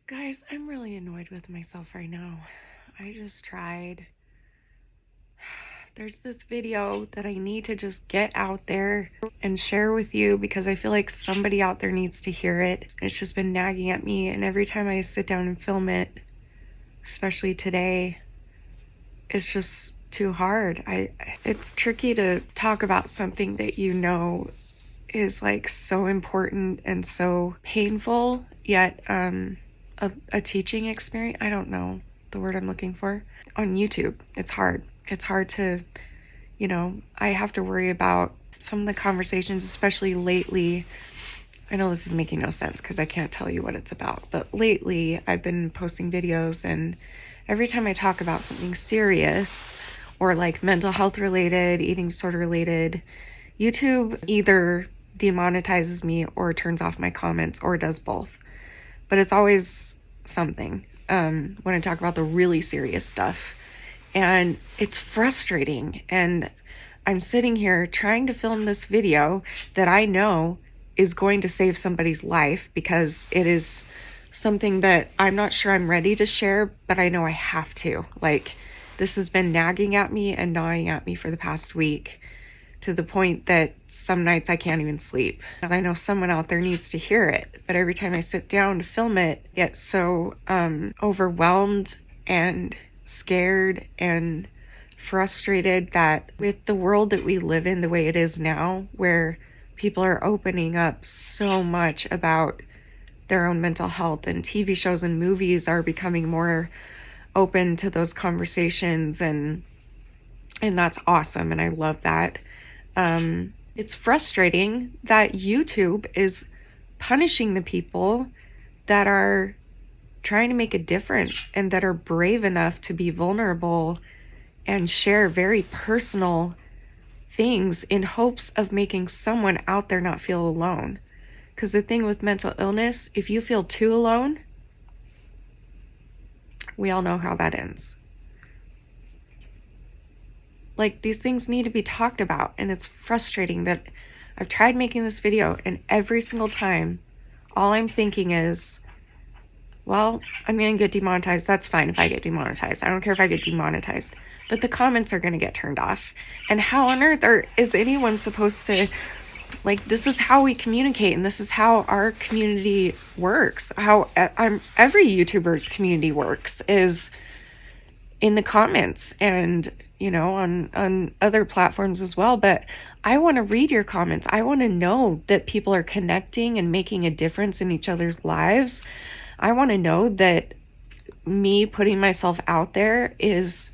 Guys, I'm really annoyed with myself right now. I just tried. There's this video that I need to just get out there and share with you because I feel like somebody out there needs to hear it. It's just been nagging at me, and every time I sit down and film it, especially today, it's just too hard. It's tricky to talk about something that you know is like so important and so painful, yet a teaching experience. I don't know the word I'm looking for. On YouTube, it's hard. It's hard to, I have to worry about some of the conversations, especially lately. I know this is making no sense because I can't tell you what it's about, but lately I've been posting videos, and every time I talk about something serious or like mental health related, eating disorder related, YouTube either demonetizes me or turns off my comments or does both. But it's always something when I talk about the really serious stuff. And it's frustrating. And I'm sitting here trying to film this video that I know is going to save somebody's life because it is something that I'm not sure I'm ready to share, but I know I have to. Like, this has been nagging at me and gnawing at me for the past week, to the point that some nights I can't even sleep because I know someone out there needs to hear it. But every time I sit down to film it, I get so overwhelmed and scared and frustrated that with the world that we live in the way it is now, where people are opening up so much about their own mental health, and TV shows and movies are becoming more open to those conversations, and that's awesome, and I love that. It's frustrating that YouTube is punishing the people that are trying to make a difference and that are brave enough to be vulnerable and share very personal things in hopes of making someone out there not feel alone. Because the thing with mental illness, if you feel too alone, we all know how that ends. Like, these things need to be talked about, and it's frustrating that I've tried making this video, and every single time, all I'm thinking is, well, I'm going to get demonetized. That's fine if I get demonetized. I don't care if I get demonetized. But the comments are going to get turned off. And how on earth is anyone supposed to, like, this is how we communicate, and this is how our community works. How every YouTuber's community works is in the comments and on other platforms as well. But I want to read your comments. I want to know that people are connecting and making a difference in each other's lives. I want to know that me putting myself out there is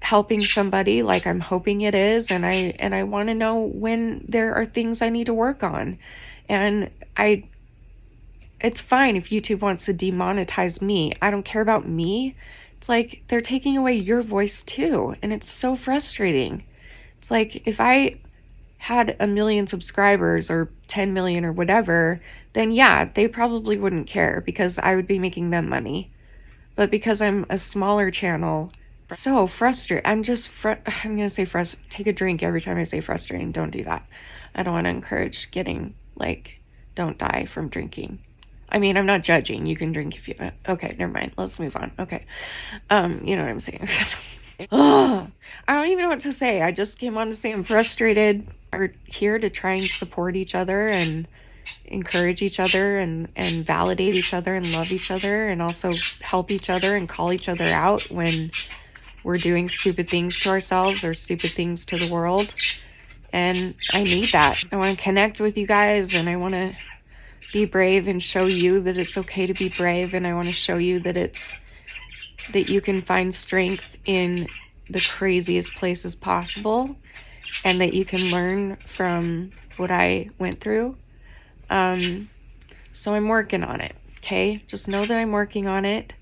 helping somebody like I'm hoping it is. And I want to know when there are things I need to work on. And it's fine if YouTube wants to demonetize me. I don't care about me. It's like they're taking away your voice too. And it's so frustrating. It's like if I had 1 million subscribers or 10 million or whatever, then yeah, they probably wouldn't care because I would be making them money. But because I'm a smaller channel, so frustrated. I'm going to say take a drink every time I say frustrating. Don't do that. I don't want to encourage don't die from drinking. I mean, I'm not judging. You can drink if you... Okay, never mind. Let's move on. Okay. You know what I'm saying. Oh, I don't even know what to say. I just came on to say I'm frustrated. We're here to try and support each other and encourage each other and validate each other and love each other, and also help each other and call each other out when we're doing stupid things to ourselves or stupid things to the world. And I need that. I want to connect with you guys, and I want to be brave and show you that it's okay to be brave. And I want to show you that you can find strength in the craziest places possible, and that you can learn from what I went through. So I'm working on it. Okay. Just know that I'm working on it,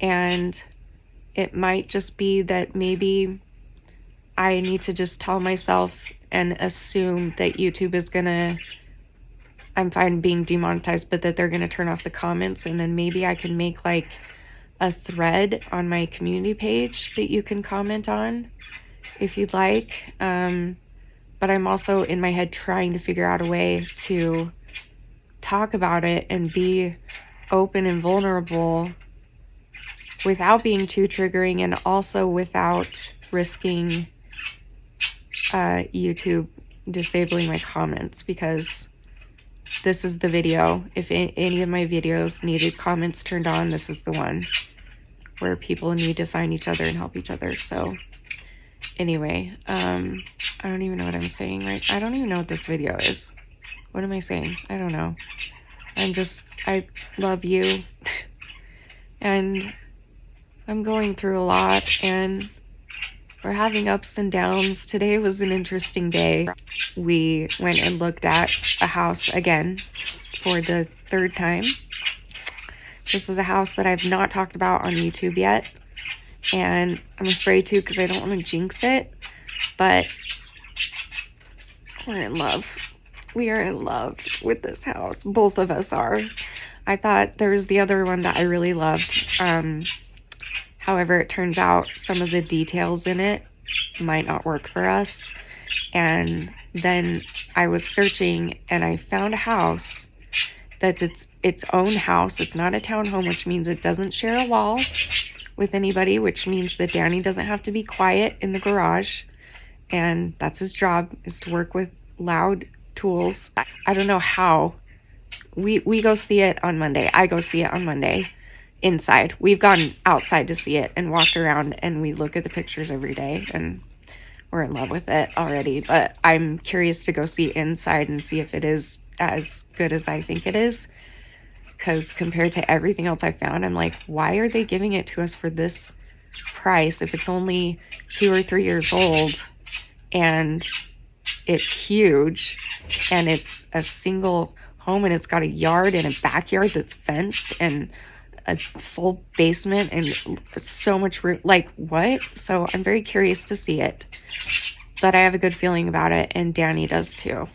and it might just be that maybe I need to just tell myself and assume that YouTube is I'm fine being demonetized, but that they're going to turn off the comments. And then maybe I can make like a thread on my community page that you can comment on if you'd like. But I'm also in my head trying to figure out a way to talk about it and be open and vulnerable without being too triggering, and also without risking YouTube disabling my comments, because this is the video. If any of my videos needed comments turned on, this is the one where people need to find each other and help each other. So anyway, I don't even know what I'm saying, right? I don't even know what this video is. What am I saying? I don't know. I love you. And I'm going through a lot, and we're having ups and downs. Today was an interesting day. We went and looked at a house again for the third time. This is a house that I've not talked about on YouTube yet, and I'm afraid to because I don't want to jinx it, but we're in love. We are in love with this house. Both of us are. I thought there was the other one that I really loved. However, it turns out some of the details in it might not work for us. And then I was searching and I found a house that's its own house. It's not a townhome, which means it doesn't share a wall with anybody, which means that Danny doesn't have to be quiet in the garage. And that's his job, is to work with loud tools. I don't know how. We go see it on Monday. I go see it on Monday. Inside. We've gone outside to see it and walked around, and we look at the pictures every day, and we're in love with it already. But I'm curious to go see inside and see if it is as good as I think it is, because compared to everything else I found, I'm like, why are they giving it to us for this price if it's only 2 or 3 years old and it's huge and it's a single home and it's got a yard and a backyard that's fenced and a full basement and so much room? Like, what? So I'm very curious to see it, but I have a good feeling about it, and Danny does too.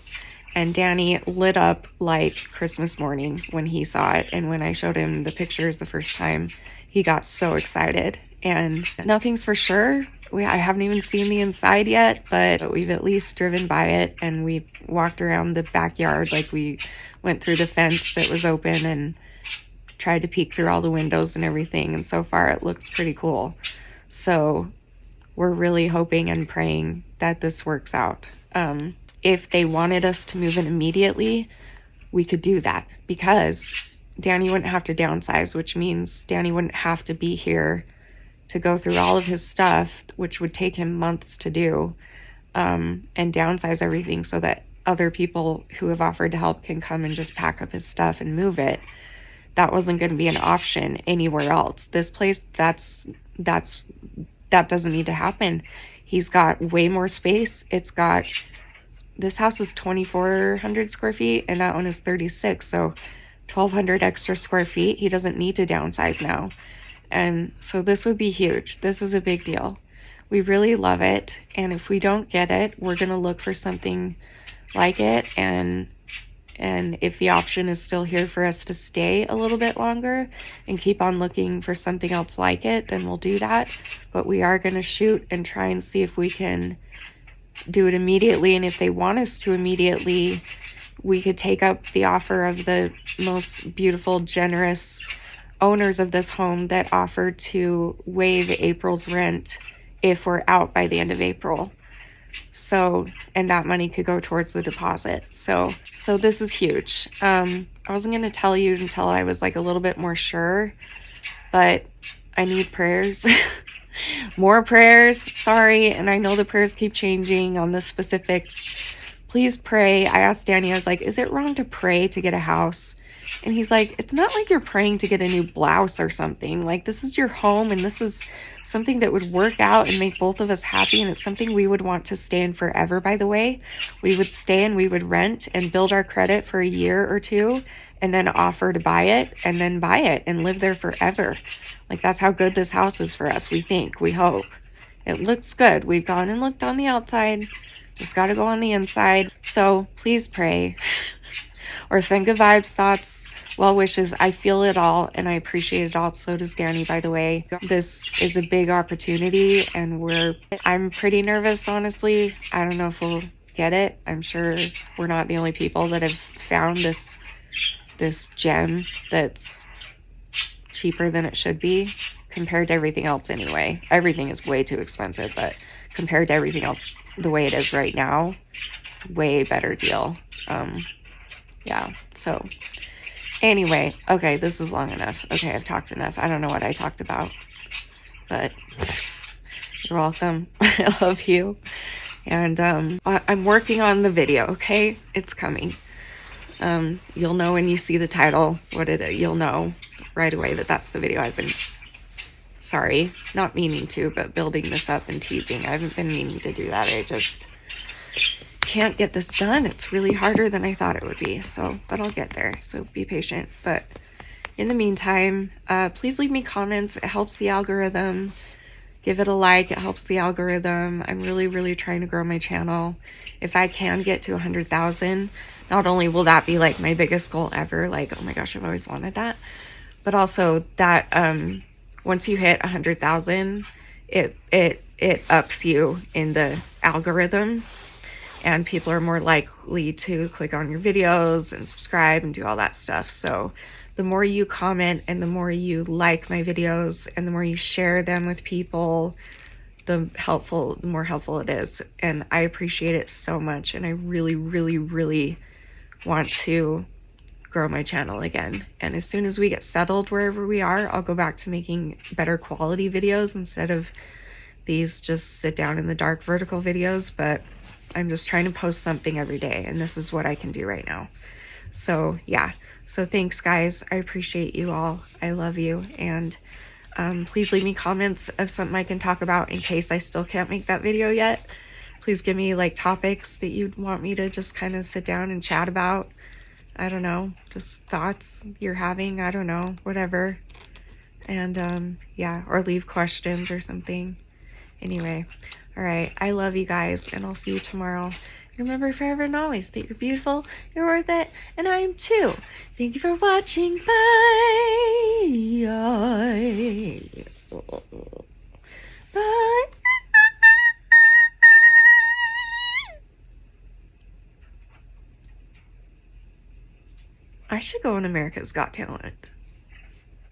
And Danny lit up like Christmas morning when he saw it, and when I showed him the pictures the first time, he got so excited. And nothing's for sure. I haven't even seen the inside yet, but we've at least driven by it, and we walked around the backyard. Like, we went through the fence that was open and tried to peek through all the windows and everything, and so far it looks pretty cool. So we're really hoping and praying that this works out. If they wanted us to move in immediately, we could do that, because Danny wouldn't have to downsize, which means Danny wouldn't have to be here to go through all of his stuff, which would take him months to do, and downsize everything so that other people who have offered to help can come and just pack up his stuff and move it. That wasn't going to be an option anywhere else. This place, that doesn't need to happen. He's got way more space. This house is 2,400 square feet, and that one is 36, so 1,200 extra square feet. He doesn't need to downsize now. And so this would be huge. This is a big deal. We really love it, and if we don't get it, we're going to look for something like it, and if the option is still here for us to stay a little bit longer and keep on looking for something else like it, then we'll do that. But we are going to shoot and try and see if we can do it immediately. And if they want us to immediately, we could take up the offer of the most beautiful, generous owners of this home that offered to waive April's rent if we're out by the end of April. So, and that money could go towards the deposit. So this is huge. I wasn't going to tell you until I was like a little bit more sure, but I need prayers. More prayers. Sorry. And I know the prayers keep changing on the specifics. Please pray. I asked Danny, I was like, is it wrong to pray to get a house? And he's like, it's not like you're praying to get a new blouse or something. Like, this is your home, and this is something that would work out and make both of us happy. And it's something we would want to stay in forever, by the way. We would stay and we would rent and build our credit for a year or two, and then offer to buy it, and then buy it and live there forever. Like, that's how good this house is for us. We think, we hope. It looks good. We've gone and looked on the outside. Just got to go on the inside. So please pray. Or send good vibes, thoughts, well wishes. I feel it all, and I appreciate it all. So does Danny, by the way. This is a big opportunity, and I'm pretty nervous, honestly. I don't know if we'll get it. I'm sure we're not the only people that have found this gem that's cheaper than it should be compared to everything else anyway. Everything is way too expensive, but compared to everything else the way it is right now, it's a way better deal. Yeah, so anyway, okay, this is long enough. Okay, I've talked enough. I don't know what I talked about, but you're welcome. I love you. And I'm working on the video, okay? It's coming. You'll know when you see the title what it is. You'll know right away that that's the video I've been, sorry, not meaning to, but building this up and teasing. I haven't been meaning to do that. I just can't get this done. It's really harder than I thought it would be. So, but I'll get there. So be patient. But in the meantime, please leave me comments. It helps the algorithm. Give it a like. It helps the algorithm. I'm really, really trying to grow my channel. If I can get to 100,000, not only will that be like my biggest goal ever, like, oh my gosh, I've always wanted that, but also that once you hit 100,000, it ups you in the algorithm, and people are more likely to click on your videos and subscribe and do all that stuff. So the more you comment and the more you like my videos and the more you share them with people, the more helpful it is. And I appreciate it so much. And I really, really, really want to grow my channel again. And as soon as we get settled wherever we are, I'll go back to making better quality videos instead of these just sit down in the dark vertical videos. But I'm just trying to post something every day, and this is what I can do right now. So yeah, so thanks guys. I appreciate you all. I love you. And please leave me comments of something I can talk about in case I still can't make that video yet. Please give me like topics that you'd want me to just kind of sit down and chat about. I don't know, just thoughts you're having, I don't know, whatever. And yeah, or leave questions or something. Anyway, all right, I love you guys, and I'll see you tomorrow. Remember forever and always that you're beautiful, you're worth it, and I am too. Thank you for watching. Bye. Bye. I should go on America's Got Talent.